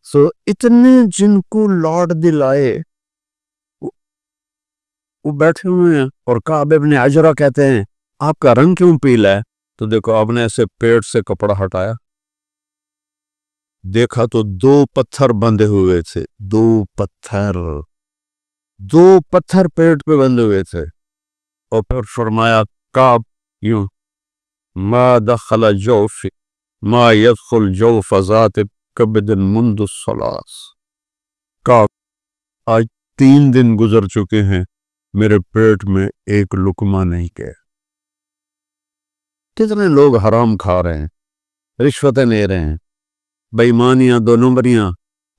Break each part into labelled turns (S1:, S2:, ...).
S1: سو اتنے جن کو لوٹ دلائے وہ بیٹھے ہوئے ہیں، اور کعب ابن عجرہ کہتے ہیں آپ کا رنگ کیوں پیلا ہے؟ تو دیکھو آپ نے ایسے پیٹ سے کپڑا ہٹایا، دیکھا تو 2 پتھر بندھے ہوئے تھے، 2 پتھر پیٹ پہ بندھے ہوئے تھے، اور پھر فرمایا کعب یوں ما دخل جوف ما يدخل جوف ذات کبد منذ الثلاث، کعب آج 3 دن گزر چکے ہیں میرے پیٹ میں ایک لقمہ نہیں گیا۔ کتنے لوگ حرام کھا رہے ہیں، رشوتیں لے رہے ہیں، بےایمانیاں 2 نمبریاں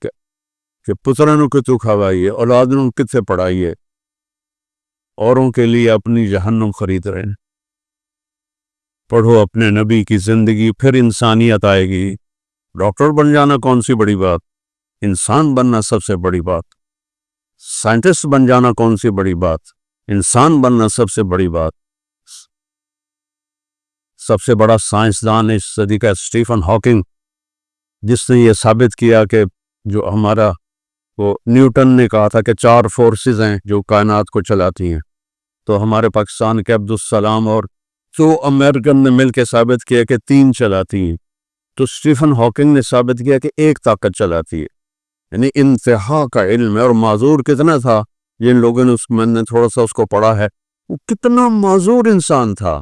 S1: کہ پترانوں کے تو کھوائیے، اولادوں کتنے پڑھائیے، اوروں کے لیے اپنی جہنم خرید رہے ہیں۔ پڑھو اپنے نبی کی زندگی، پھر انسانیت آئے گی۔ ڈاکٹر بن جانا کون سی بڑی بات، انسان بننا سب سے بڑی بات۔ سائنٹسٹ بن جانا کون سی بڑی بات، انسان بننا سب سے بڑی بات۔ سب سے بڑا سائنسدان اس صدی کا اسٹیفن ہاکنگ، جس نے یہ ثابت کیا کہ جو ہمارا وہ نیوٹن نے کہا تھا کہ 4 فورسز ہیں جو کائنات کو چلاتی ہیں، تو ہمارے پاکستان کے عبدالسلام اور 2 امریکن نے مل کے ثابت کیا کہ 3 چلاتی ہیں، تو اسٹیفن ہاکنگ نے ثابت کیا کہ 1 طاقت چلاتی ہے۔ یعنی انتہا کا علم ہے، اور معذور کتنا تھا جن لوگوں نے میں نے تھوڑا سا اس کو پڑھا ہے، وہ کتنا معذور انسان تھا۔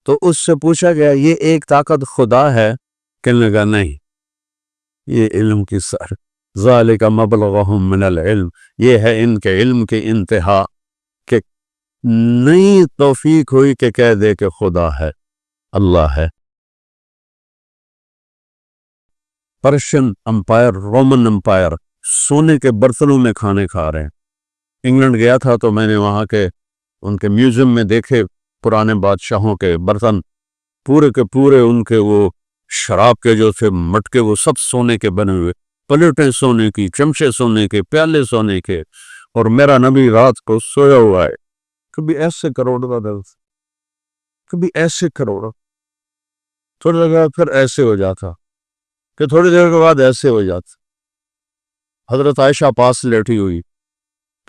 S1: تو اس سے پوچھا گیا یہ 1 طاقت خدا ہے؟ کہنے لگا نہیں، یہ علم کی سر ذالک مبلغہم من العلم، یہ ہے ان کے علم کی انتہا، کہ نئی توفیق ہوئی کہ کہہ دے کہ خدا ہے، اللہ ہے۔ پرشین امپائر، رومن امپائر سونے کے برتنوں میں کھانے کھا رہے ہیں۔ انگلینڈ گیا تھا تو میں نے وہاں کے ان کے میوزیم میں دیکھے پرانے بادشاہوں کے برتن، پورے کے پورے ان کے وہ شراب کے جو تھے مٹکے، وہ سب سونے کے بنے ہوئے، پلیٹیں سونے کی، چمچے سونے کے، پیالے سونے کے، اور میرا نبی رات کو سویا ہوا ہے۔ کبھی ایسے کروڑ کا دل، کبھی ایسے کروڑ، تھوڑی دیر بعد پھر ایسے ہو جاتا، کہ تھوڑی دیر کے بعد ایسے ہو جاتا۔ حضرت عائشہ پاس لیٹی ہوئی،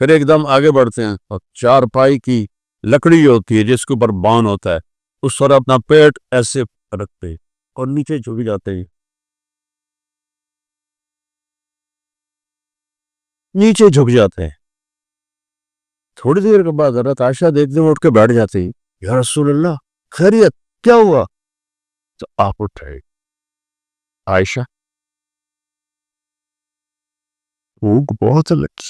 S1: پھر ایک دم آگے بڑھتے ہیں اور 4 پائی کی لکڑی ہوتی ہے جس کے اوپر بان ہوتا ہے، اس پر اپنا پیٹ ایسے رکھتے ہیں اور نیچے جھک جاتے ہیں، نیچے جھک جاتے ہیں۔ تھوڑی دیر کے بعد حضرت عائشہ دیکھتے ہیں اٹھ کے بیٹھ جاتے ہیں، یا رسول اللہ خیریت، کیا ہوا؟ تو آپ اٹھے، عائشہ بھوک بہت لگی،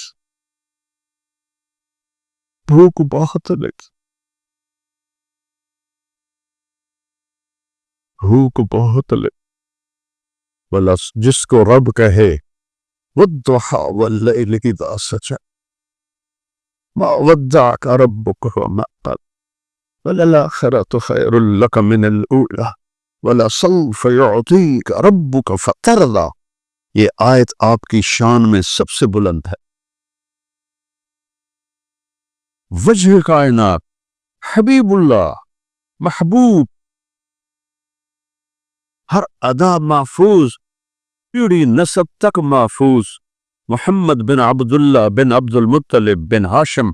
S1: بھوک بہت لگی، بھوک بہت لگی، بلا جس کو رب کہے والضحى والليل إذا سجى ما ودعك ربك وما قلى وللآخرة خير لك من الأولى ولسوف يعطيك ربك فترضى۔ یہ آیت آپ کی شان میں سب سے بلند ہے۔ وجہ کائنات، حبیب اللہ، محبوب، ہر ادا محفوظ، پیڑھی نسب تک محفوظ، محمد بن عبداللہ بن عبد المطلب بن ہاشم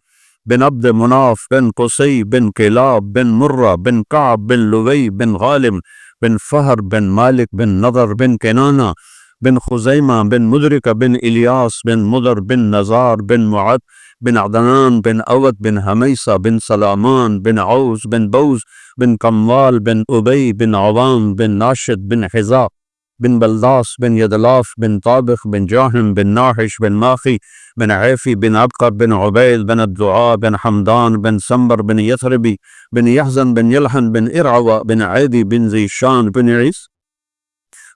S1: بن عبد مناف بن قصی بن کلاب بن مرہ بن کعب بن لوی بن غالم بن فہر بن مالک بن نضر بن کنانہ بن خزیمہ بن مدرکہ بن الیاس بن مدر بن نزار بن معد بن عدنان بن اود بن حمیسہ بن سلامان بن عوز بن بوز بن کموال بن ابی بن عوام بن ناشد بن حذاء بن بلداس بن یدلاف بن طابخ بن جاہم بن ناحش بن ماخی بن عیفی بن عبقر بن عبید بن الدعاء بن حمدان بن سمبر بن یثربی بن یحزن بن یلحن بن ارعوى بن عیدی بن زیشان بن عیس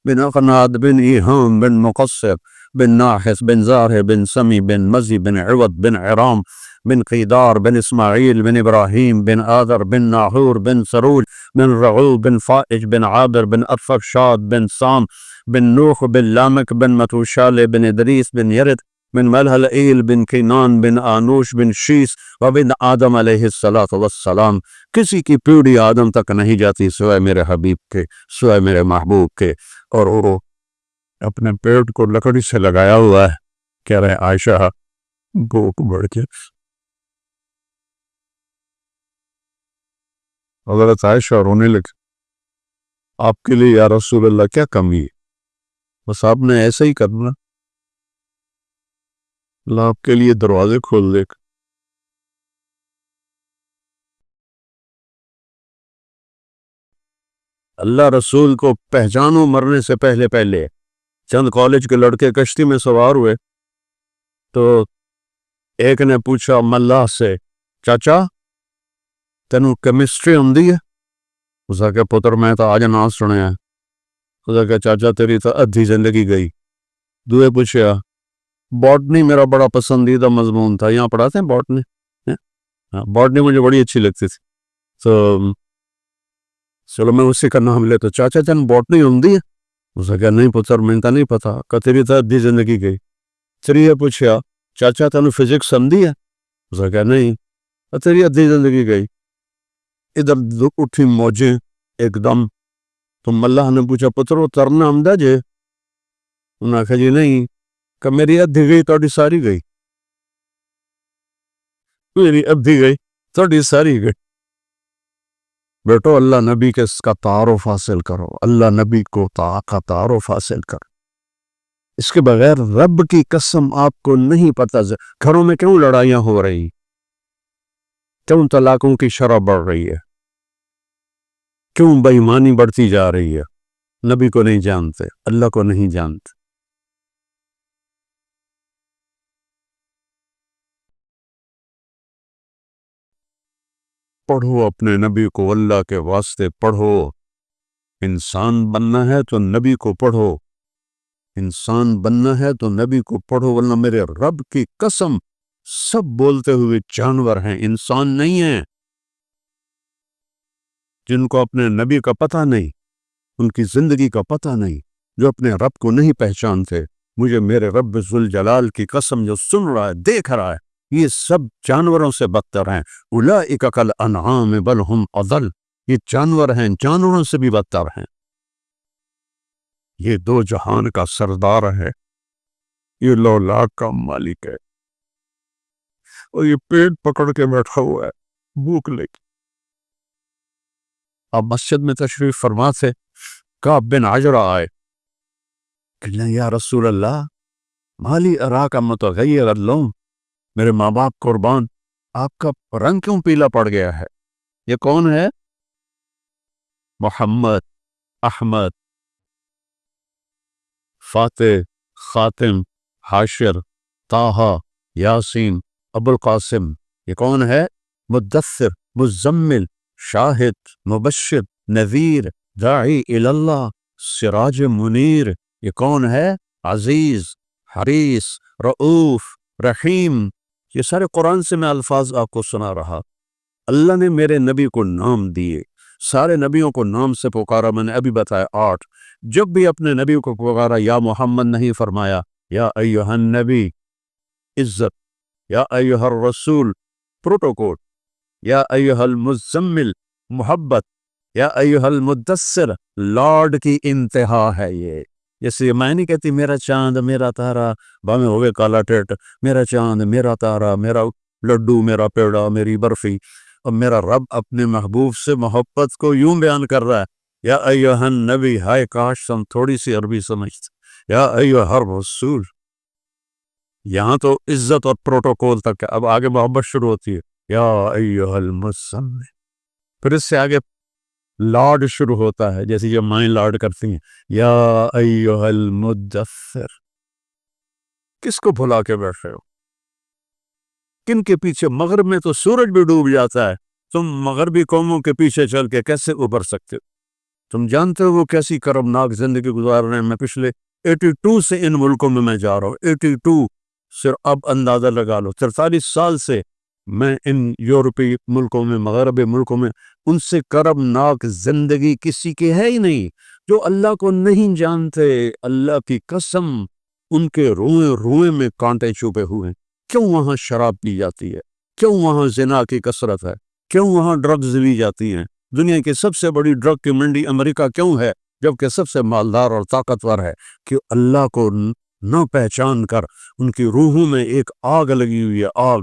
S1: بن اقناد بن ایہام بن مقصر بن ناحس بن زارہ بن سمی بن مزی بن عوض بن عرام بن قیدار بن اسماعیل بن ابراہیم بن آذر بن ناحور بن سروج بن رعو بن فائج بن عابر بن ارفخشاد بن سام بن نوح بن لامک بن متوشال بن ادریس بن یرد بن ملحلئیل بن کینان بن آنوش بن شیس و بن آدم علیہ السلام۔ کسی کی پیڑھی آدم تک نہیں جاتی سوائے میرے حبیب کے، سوائے میرے محبوب کے، اور وہ اپنے پیٹ کو لکڑی سے لگایا ہوا ہے، کہہ رہے عائشہ بھوک بڑھ کے. حضرت عائشہ رونے لگی، آپ کے لیے یا رسول اللہ کیا کمی ہے، بس آپ نے ایسا ہی کرنا، اللہ آپ کے لیے دروازے کھول دے. اللہ رسول کو پہچانو مرنے سے پہلے پہلے. چند کالج کے لڑکے کشتی میں سوار ہوئے تو ایک نے پوچھا ملاح سے، چاچا تینوں کیمسٹری ہوندی ہے؟ اس کا کہ پتر میں تو آج نہ سنیا. اس کا کہ چاچا تیری تو ادھی زندگی گئی. دوے پوچھا باٹنی میرا بڑا پسندیدہ مضمون تھا، یہاں پڑھاتے ہیں باٹنی؟ باٹنی مجھے بڑی اچھی لگتی تھی، تو چلو میں اسی کا نام لے. تو چاچا تین باٹنی ہوندی ہے؟ اس کا کہ نہیں پتر میں تو نہیں پتا، کہ تیری تو ادھی زندگی گئی. پھر یہ پوچھا چاچا تینوں فزکس آندی ہے؟ اس کا کہ نہیں، تیری ادھی زندگی گئی. ادھر اٹھی موجیں ایک دم. تو ملاح نے پوچھا پتر وہ ترنا آمدہ جے؟ انہوں نے کہا جی نہیں. کہ میری ادھی گئی توڑی ساری گئی، میری ادھی گئی توڑی ساری گئی. بیٹو اللہ نبی کے اس کا تعارف حاصل کرو، اللہ نبی کو کا تعارف حاصل کرو. اس کے بغیر رب کی قسم آپ کو نہیں پتا گھروں میں کیوں لڑائیاں ہو رہی، کیوں طلاقوں کی شرح بڑھ رہی ہے، کیوں بے ایمانی بڑھتی جا رہی ہے. نبی کو نہیں جانتے، اللہ کو نہیں جانتے. پڑھو اپنے نبی کو، اللہ کے واسطے پڑھو. انسان بننا ہے تو نبی کو پڑھو، انسان بننا ہے تو نبی کو پڑھو، ورنہ میرے رب کی قسم سب بولتے ہوئے جانور ہیں، انسان نہیں ہیں. جن کو اپنے نبی کا پتہ نہیں، ان کی زندگی کا پتہ نہیں، جو اپنے رب کو نہیں پہچانتے، مجھے میرے رب ذوالجلال کی قسم جو سن رہا ہے دیکھ رہا ہے، یہ سب جانوروں سے بدتر ہیں. اولئک کالانعام بل ہم اضل، یہ جانور ہیں، جانوروں سے بھی بدتر ہیں. یہ دو جہان کا سردار ہے، یہ لولاک کا مالک ہے، اور یہ پیٹ پکڑ کے بیٹھا ہوا ہے، بھوک لگی. اب مسجد میں تشریف فرما سے کعب بن عجرہ آئے، کہنے یا رسول اللہ مالی اراک متغیر اللون، میرے ماں باپ قربان، آپ کا رنگ کیوں پیلا پڑ گیا ہے؟ یہ کون ہے؟ محمد، احمد، فاتح، خاتم، حاشر، طٰہٰ، یاسین، ابو القاسم. یہ کون ہے؟ مدثر، مزمل، شاہد، مبشر، نذیر، داعی اللہ، سراج منیر. یہ کون ہے؟ عزیز، حریص، رؤوف، رحیم. یہ سارے قرآن سے میں الفاظ آپ کو سنا رہا. اللہ نے میرے نبی کو نام دیے، سارے نبیوں کو نام سے پکارا، میں نے ابھی بتایا 8. جب بھی اپنے نبی کو پکارا یا محمد نہیں فرمایا، یا ایھا النبی عزت، یا ایھا الرسول پروٹوکول، یا ایھا المزمل محبت، یا ایھا المدثر لاڈ کی انتہا ہے. یہ جیسے میں نہیں کہتی میرا چاند میرا تارا، باہیں ہوئے کالا ٹیٹ، میرا چاند میرا تارا، میرا لڈو میرا پیڑا میری برفی. اور میرا رب اپنے محبوب سے محبت کو یوں بیان کر رہا ہے، یا ایھا النبی. ہائے کاش ہم تھوڑی سی عربی سمجھتے. یا ایھا الرسول، یہاں تو عزت اور پروٹوکول تک ہے، اب آگے محبت شروع ہوتی ہے، یا ایھا المزمل. پھر اس سے آگے لاڈ شروع ہوتا ہے، جیسے یہ مائیں لاڈ کرتی ہیں، یا ایھا المدثر. کس کو بھلا کے بیٹھے ہو؟ کن کے پیچھے؟ مغرب میں تو سورج بھی ڈوب جاتا ہے، تم مغربی قوموں کے پیچھے چل کے کیسے ابھر سکتے ہو؟ تم جانتے ہو وہ کیسی کرمناک زندگی گزار رہے ہیں. میں پچھلے 82 سے ان ملکوں میں جا رہا ہوں، 82 صرف اب اندازہ لگا لو. 43 سال سے میں ان یورپی ملکوں میں، مغربی ملکوں میں، ان سے کرمناک زندگی کسی کی ہے ہی نہیں. جو اللہ کو نہیں جانتے، اللہ کی قسم ان کے روئیں روئیں میں کانٹے چھپے ہوئے ہیں. کیوں وہاں شراب پی جاتی ہے؟ کیوں وہاں زنا کی کثرت ہے؟ کیوں وہاں ڈرگز لی جاتی ہیں؟ دنیا کی سب سے بڑی ڈرگ کی منڈی امریکہ کیوں ہے؟ جبکہ سب سے مالدار اور طاقتور ہے کہ اللہ کو نہ پہچان کر ان کی روحوں میں ایک آگ لگی ہوئی ہے، آگ